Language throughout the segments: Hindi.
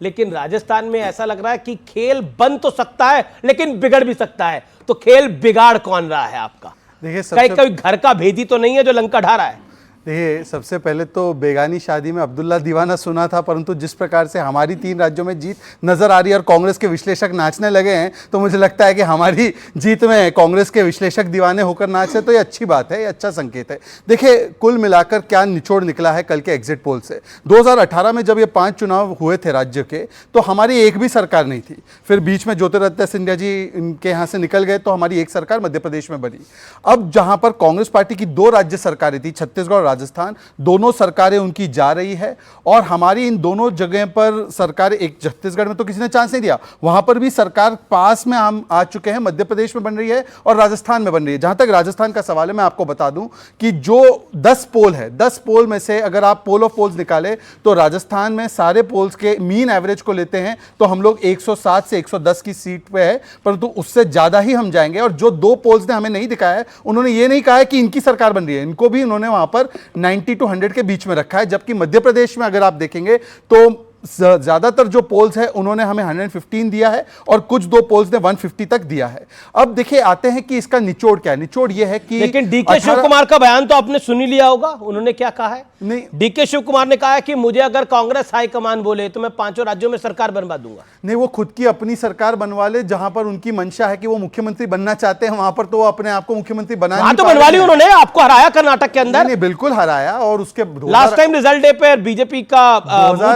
लेकिन राजस्थान में ऐसा लग रहा है कि खेल बन तो सकता है लेकिन बिगड़ भी सकता है। तो खेल बिगाड़ कौन रहा है आपका? देखिए कोई घर का भेदी तो नहीं है जो लंका ढा रहा है। देखिए, सबसे पहले तो बेगानी शादी में अब्दुल्ला दीवाना सुना था, परंतु जिस प्रकार से हमारी 3 राज्यों में जीत नजर आ रही है और कांग्रेस के विश्लेषक नाचने लगे हैं, तो मुझे लगता है कि हमारी जीत में कांग्रेस के विश्लेषक दीवाने होकर नाच रहे, तो ये अच्छी बात है, ये अच्छा संकेत है। देखिए, कुल मिलाकर क्या निचोड़ निकला है कल के एग्जिट पोल से। 2018 में जब ये 5 चुनाव हुए थे राज्य के, तो हमारी एक भी सरकार नहीं थी। फिर बीच में ज्योतिरादित्य सिंधिया जी इनके यहाँ से निकल गए, तो हमारी एक सरकार मध्य प्रदेश में बनी। अब जहाँ पर कांग्रेस पार्टी की 2 राज्य सरकारें थी, छत्तीसगढ़ और राजस्थान, दोनों सरकारें उनकी जा रही है और हमारी इन दोनों जगह पर सरकार, एक छत्तीसगढ़ में तो किसी ने चांस नहीं दिया, वहां पर भी सरकार पास में हम आ चुके हैं, मध्य प्रदेश में बन रही है और राजस्थान में बन रही है। जहां तक राजस्थान का सवाल है, मैं आपको बता दूं कि जो 10 पोल है, 10 पोल में से अगर आप पोल ऑफ पोल्स निकाले तो राजस्थान में सारे पोल्स के मीन एवरेज को लेते हैं तो हम लोग 107 से 110 की सीट पे है, परंतु उससे ज्यादा ही हम जाएंगे। और जो 2 पोल्स ने हमें नहीं दिखाया है, उन्होंने ये नहीं कहा है कि इनकी सरकार बन रही है, इनको भी उन्होंने वहां पर 90 to 100 के बीच में रखा है। जबकि मध्य प्रदेश में अगर आप देखेंगे तो ज्यादातर जो पोल्स है उन्होंने हमें 115 दिया है और कुछ 2 पोल्स ने 150 तक दिया है। अब देखिए, आते हैं कि इसका निचोड़ क्या है। निचोड़ यह है कि लेकिन डीके शिव कुमार का बयान तो आपने सुन ही लिया होगा, उन्होंने क्या कहा है? नहीं, डीके शिव कुमार ने कहा है कि मुझे अगर कांग्रेस हाईकमान बोले तो मैं 5 राज्यों में सरकार बनवा दूंगा। नहीं, वो खुद की अपनी सरकार बनवा ले, जहां पर उनकी मंशा है कि वो मुख्यमंत्री बनना चाहते हैं, वहां पर तो वो अपने आप को मुख्यमंत्री बना तो बनवा ली उन्होंने, आपको हराया कर्नाटक के अंदर। नहीं, बिल्कुल हराया। और उसके लास्ट टाइम रिजल्ट डे पे बीजेपी का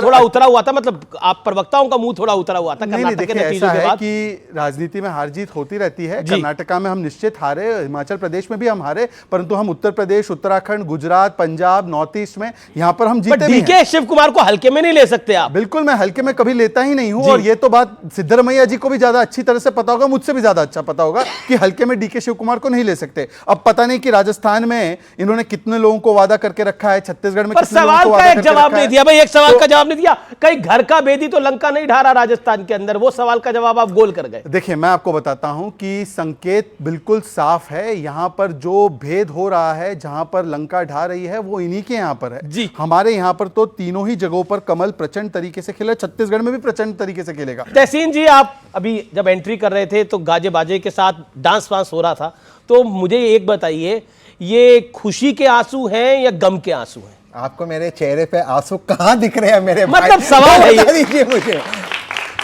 थोड़ा उतरा हुआ था, मतलब आप प्रवक्ताओं का मुंह थोड़ा उतरा हुआ था। नहीं, देखिए, ऐसा है कि राजनीति में हार जीत होती रहती है। कर्नाटका में हम निश्चित हारे, हिमाचल प्रदेश में भी हम हारे, परंतु हम उत्तर प्रदेश, उत्तराखंड, गुजरात, पंजाब, नॉर्थ ईस्ट में यहां पर हम जीते भी हैं। डीके शिव कुमार को हल्के में नहीं ले सकते आप। बिल्कुल, मैं हल्के में कभी लेता ही नहीं हूं। और ये तो बात सिद्धरमैया जी को भी ज्यादा अच्छी तरह से पता होगा, मुझसे भी ज्यादा अच्छा पता होगा कि हल्के में डीके शिव कुमार को नहीं ले सकते। अब पता नहीं कि राजस्थान में इन्होंने कितने लोगों को वादा करके रखा है, छत्तीसगढ़ में कितने लोगों को वादा करके रखा है। जवाब नहीं दिया भाई, एक सवाल का जवाब नहीं दिया। कहीं घर का भेदी तो लंका नहीं ढा रहा राजस्थान के अंदर, वो सवाल का जवाब आप गोल कर गए। देखिए, मैं आपको बताता हूं कि संकेत बिल्कुल साफ है। यहां पर जो भेद हो रहा है, जहां पर लंका ढा रही है, वो इन्हीं के यहां पर है जी। हमारे यहां पर तो तीनों ही जगहों पर कमल प्रचंड तरीके से खिला, छत्तीसगढ़ में भी प्रचंड तरीके से खिलेगा। तहसीन जी, आप अभी जब एंट्री कर रहे थे तो गाजे बाजे के साथ डांस वांस हो रहा था, तो मुझे एक बताइए, ये खुशी के आंसू हैं या गम के आंसू हैं? आपको मेरे चेहरे पे आंसू कहां दिख रहे हैं मेरे मतलब सवाल है, बता दीजिए मुझे।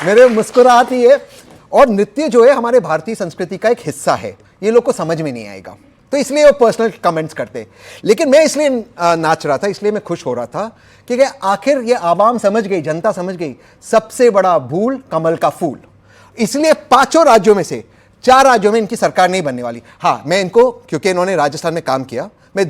मेरे मुस्कुराहट ही है। और नृत्य जो है हमारे भारतीय संस्कृति का एक हिस्सा है, ये लोग को समझ में नहीं आएगा, तो इसलिए वो पर्सनल कमेंट्स करते। लेकिन मैं इसलिए नाच रहा था, इसलिए मैं खुश हो रहा था क्योंकि आखिर ये आवाम समझ गई, जनता समझ गई, सबसे बड़ा भूल कमल का फूल। इसलिए 5 राज्यों में से 4 राज्यों में इनकी सरकार नहीं बनने वाली। हाँ, मैं इनको, क्योंकि इन्होंने राजस्थान में काम किया, मैं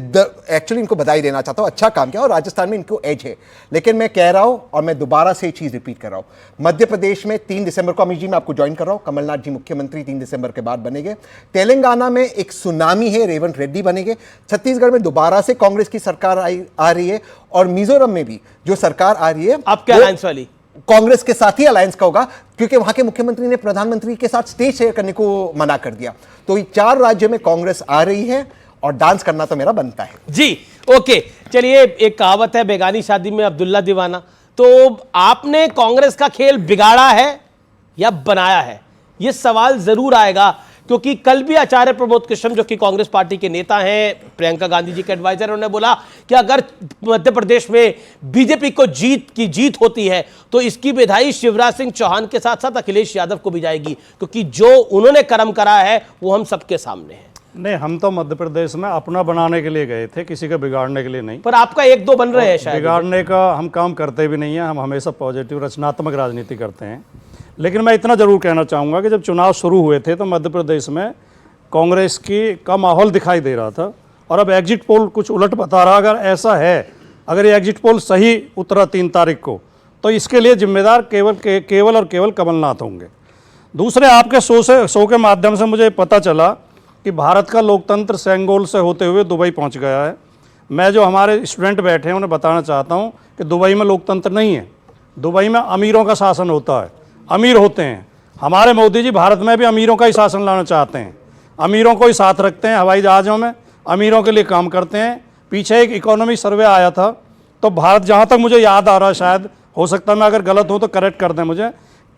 एक्चुअली इनको बधाई देना चाहता हूं, अच्छा काम किया और राजस्थान में इनको एज है। लेकिन मैं कह रहा हूं और मैं दोबारा से चीज रिपीट कर रहा हूं, मध्य प्रदेश में 3 दिसंबर को, अमित जी मैं आपको ज्वाइन कर रहा हूं, कमलनाथ जी मुख्यमंत्री 3 दिसंबर के बाद बनेंगे। तेलंगाना में एक सुनामी है, रेवंत रेड्डी बनेंगे। छत्तीसगढ़ में दोबारा से कांग्रेस की सरकार आ रही है और मिजोरम में भी जो सरकार आ रही है, आपके अलायंस वाली कांग्रेस के साथ ही अलायंस का होगा, क्योंकि वहां के मुख्यमंत्री ने प्रधानमंत्री के साथ स्टेज शेयर करने को मना कर दिया। तो 4 राज्यों में कांग्रेस आ रही है और डांस करना तो मेरा बनता है जी। ओके, चलिए, एक कहावत है, बेगानी शादी में अब्दुल्ला दीवाना। तो आपने कांग्रेस का खेल बिगाड़ा है या बनाया है, यह सवाल जरूर आएगा, क्योंकि कल भी आचार्य प्रमोद कृष्ण, जो कि कांग्रेस पार्टी के नेता हैं, प्रियंका गांधी जी के एडवाइजर, उन्होंने बोला कि अगर मध्य प्रदेश में बीजेपी को जीत होती है तो इसकी बधाई शिवराज सिंह चौहान के साथ साथ अखिलेश यादव को भी जाएगी, क्योंकि जो उन्होंने कर्म करा है वो हम सबके सामने है। नहीं, हम तो मध्य प्रदेश में अपना बनाने के लिए गए थे, किसी का बिगाड़ने के लिए नहीं। पर आपका 1-2 बन रहे हैं शायद। बिगाड़ने का हम काम करते भी नहीं है, हम हमेशा पॉजिटिव रचनात्मक राजनीति करते हैं। लेकिन मैं इतना जरूर कहना चाहूँगा कि जब चुनाव शुरू हुए थे तो मध्य प्रदेश में कांग्रेस का माहौल दिखाई दे रहा था, और अब एग्जिट पोल कुछ उलट बता रहा। अगर ऐसा है, अगर ये एग्जिट पोल सही उतरा 3 तारीख को, तो इसके लिए जिम्मेदार केवल और केवल कमलनाथ होंगे। दूसरे, आपके शो के माध्यम से मुझे पता चला कि भारत का लोकतंत्र सेंगोल से होते हुए दुबई पहुंच गया है। मैं जो हमारे स्टूडेंट बैठे हैं उन्हें बताना चाहता हूं कि दुबई में लोकतंत्र नहीं है, दुबई में अमीरों का शासन होता है, अमीर होते हैं। हमारे मोदी जी भारत में भी अमीरों का ही शासन लाना चाहते हैं, अमीरों को ही साथ रखते हैं, हवाई जहाज़ों में अमीरों के लिए काम करते हैं। पीछे एक इकोनॉमी सर्वे आया था, तो भारत, जहाँ तक मुझे याद आ रहा है, शायद हो सकता है मैं अगर गलत हूं तो करेक्ट कर दें मुझे,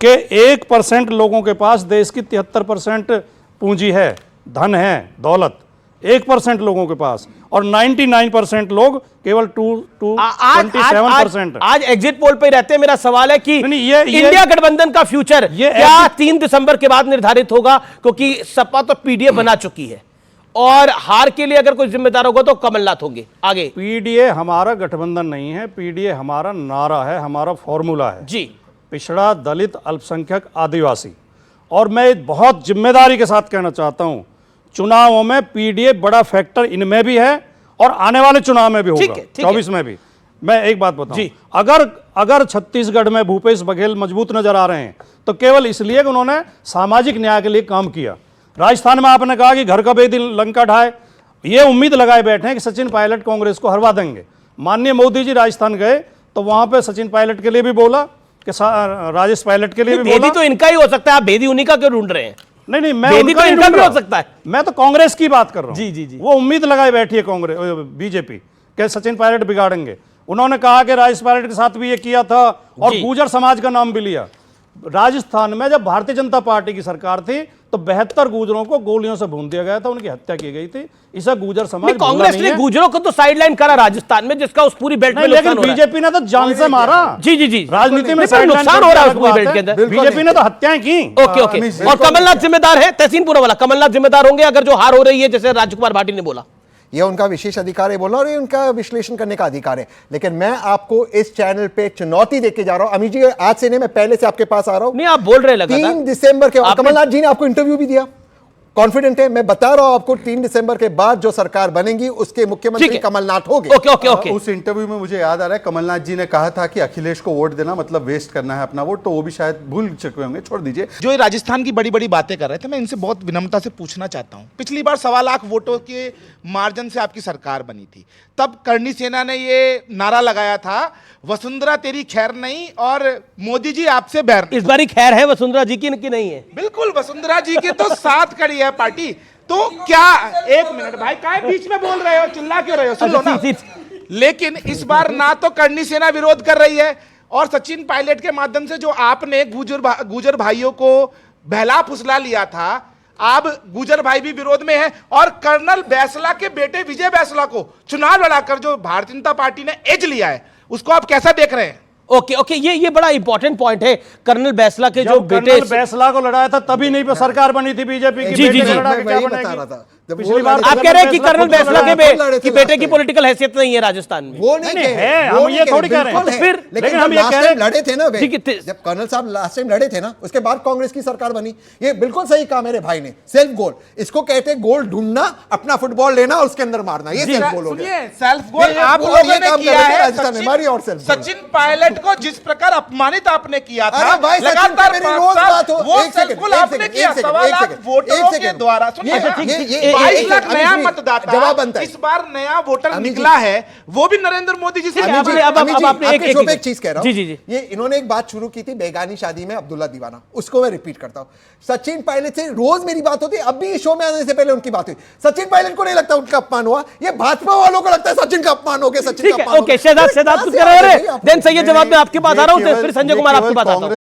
कि 1% लोगों के पास देश की 73% पूंजी है, धन है, दौलत 1% लोगों के पास, और 99% लोग केवल 27%। आज एग्जिट पोल पे ही रहते हैं। मेरा सवाल है कि नहीं, ये इंडिया गठबंधन का फ्यूचर क्या 3 दिसंबर के बाद निर्धारित होगा? क्योंकि सपा तो पीडीए बना चुकी है और हार के लिए अगर कोई जिम्मेदार होगा तो कमलनाथ होंगे। आगे पीडीए हमारा गठबंधन नहीं है, पीडीए हमारा नारा है, हमारा फॉर्मूला है जी। पिछड़ा, दलित, अल्पसंख्यक, आदिवासी। और मैं बहुत जिम्मेदारी के साथ कहना चाहता हूं, चुनावों में पीडीए बड़ा फैक्टर इनमें भी है और आने वाले चुनाव में भी होगा, 24 में भी। मैं एक बात बताऊं, अगर छत्तीसगढ़ में भूपेश बघेल मजबूत नजर आ रहे हैं तो केवल इसलिए कि उन्होंने सामाजिक न्याय के लिए काम किया। राजस्थान में आपने कहा कि घर का बेदी लंका ढाए, ये उम्मीद लगाए बैठे हैं कि सचिन पायलट कांग्रेस को हरवा देंगे। माननीय मोदी जी राजस्थान गए तो वहां पे सचिन पायलट के लिए भी बोला, कि राजेश पायलट के लिए भी बोला। बेदी तो इनका ही हो सकता है, आप बेदी उन्हीं का क्यों ढूंढ रहे हैं? नहीं, मैं बेदी तो इनका भी हो सकता है। मैं तो कांग्रेस की बात कर रहा हूं। जी। वो उम्मीद लगाए बैठी है कांग्रेस, बीजेपी के सचिन पायलट बिगाड़ेंगे। उन्होंने कहा कि राजेश पायलट के साथ भी ये किया था और गुर्जर समाज का नाम भी लिया। राजस्थान में जब भारतीय जनता पार्टी की सरकार थी तो 72 गुर्जरों को गोलियों से भून दिया गया था, उनकी हत्या की गई थी। इसे गुर्जर समाज कांग्रेस ने गुर्जरों को तो साइडलाइन करा राजस्थान में, जिसका उस पूरी बेल्ट में लेकिन बीजेपी ने तो जान से मारा। जी राजनीति में नुकसान हो रहा है पूरी बेल्ट के अंदर। बीजेपी ने तो हत्याएं की। ओके। और कमलनाथ जिम्मेदार है, तहसीनपुरा वाला कमलनाथ जिम्मेदार होंगे अगर जो हार हो रही है, जैसे राजकुमार भाटी ने बोला? ये उनका विशेष अधिकार है बोलना और ये उनका विश्लेषण करने का अधिकार है। लेकिन मैं आपको इस चैनल पे चुनौती देके जा रहा हूं अमित जी, आज से नहीं, मैं पहले से आपके पास आ रहा हूं। नहीं, आप बोल रहे लगा 3 दिसंबर के कमलनाथ जी ने आपको इंटरव्यू भी दिया, कॉन्फिडेंट है। मैं बता रहा हूं आपको 3 दिसंबर के बाद जो सरकार बनेगी उसके मुख्यमंत्री कमलनाथ होंगे। ओके। उस इंटरव्यू में मुझे याद आ रहा है कमलनाथ जी ने कहा था कि अखिलेश को वोट देना मतलब वेस्ट करना है अपना वोट, तो वो भी शायद भूल चुके होंगे, छोड़ दीजिए। जो ये राजस्थान की बड़ी बड़ी बातें कर रहे थे, मैं इनसे बहुत विनम्रता से पूछना चाहता हूं। पिछली बार 1.25 लाख वोटों के मार्जिन से आपकी सरकार बनी थी, तब करणी सेना ने ये नारा लगाया था, वसुंधरा तेरी खैर नहीं और मोदी जी आपसे बैर। इस बारी खैर है वसुंधरा जी की नहीं है? बिल्कुल, वसुंधरा जी के तो साथ खड़ी है पार्टी। तो क्या, एक मिनट भाई, काय बीच में बोल रहे हो, चिल्ला क्यों रहे हो, सुन लो ना। लेकिन इस बार ना तो करणी सेना विरोध कर रही है और सचिन पायलट के माध्यम से जो आपने गुर्जर भाइयों को बहला फुसला लिया था, अब गुर्जर भाई भी विरोध में है। और कर्नल बैसला के बेटे विजय बैसला को चुनाव लड़ाकर जो भारतीय जनता पार्टी ने एज लिया है, उसको आप कैसा देख रहे हैं? ओके, ये बड़ा इंपॉर्टेंट पॉइंट है। कर्नल बैसला के जो बेटे, कर्नल बैसला को लड़ाया था तभी नहीं पे सरकार बनी थी बीजेपी की। जी। पिछली बार आप कह रहे हैं कि कर्नल बैसला के बेटे की पॉलिटिकल हैसियत नहीं है राजस्थान में? वो नहीं है, हम ये थोड़ी कह रहे हैं। फिर लेकिन हम ये कह रहे हैं लड़े थे ना वे, ठीक है, जब कर्नल साहब लास्ट टाइम लड़े थे ना, उसके बाद कांग्रेस की सरकार बनी। ये बिल्कुल सही कहा मेरे भाई ने, सेल्फ गोल इसको कहते हैं। गोल ढूंढना, अपना फुटबॉल लेना और उसके अंदर मारना, ये सेल्फ गोल हो गया। सेल्फ गोल आप लोगों ने किया है राजस्थान में, हमारी और सेल्फ। सचिन पायलट को जिस प्रकार अपमानित आपने किया था, भाई लगातार मेरी रोज बात हो, वो सेल्फ गोल आपने किया 1.25 लाख वोटरों के द्वारा। सुनिए, 22 लाख नया मतदाता, जवाब बनता है। इस बार नया वोटर निकला है, वो भी नरेंद्र मोदी जी से। आपने एक चीज कह रहा हूं, ये इन्होंने एक बात शुरू की थी बेगानी शादी में अब्दुल्ला दीवाना, उसको मैं रिपीट करता हूं। सचिन पायलट से रोज मेरी बात होती है, अब भी शो में आने से पहले उनकी बात हुई। सचिन पायलट को नहीं लगता उनका अपमान हुआ, ये भाजपा वालों को लगता है सचिन का अपमान हो गया। सचिन का अपमान। ओके, शहजाद कुछ कर रहे हैं, देन सही जवाब में आपके पास आ रहा हूं, फिर संजय कुमार आपके पास आता हूं।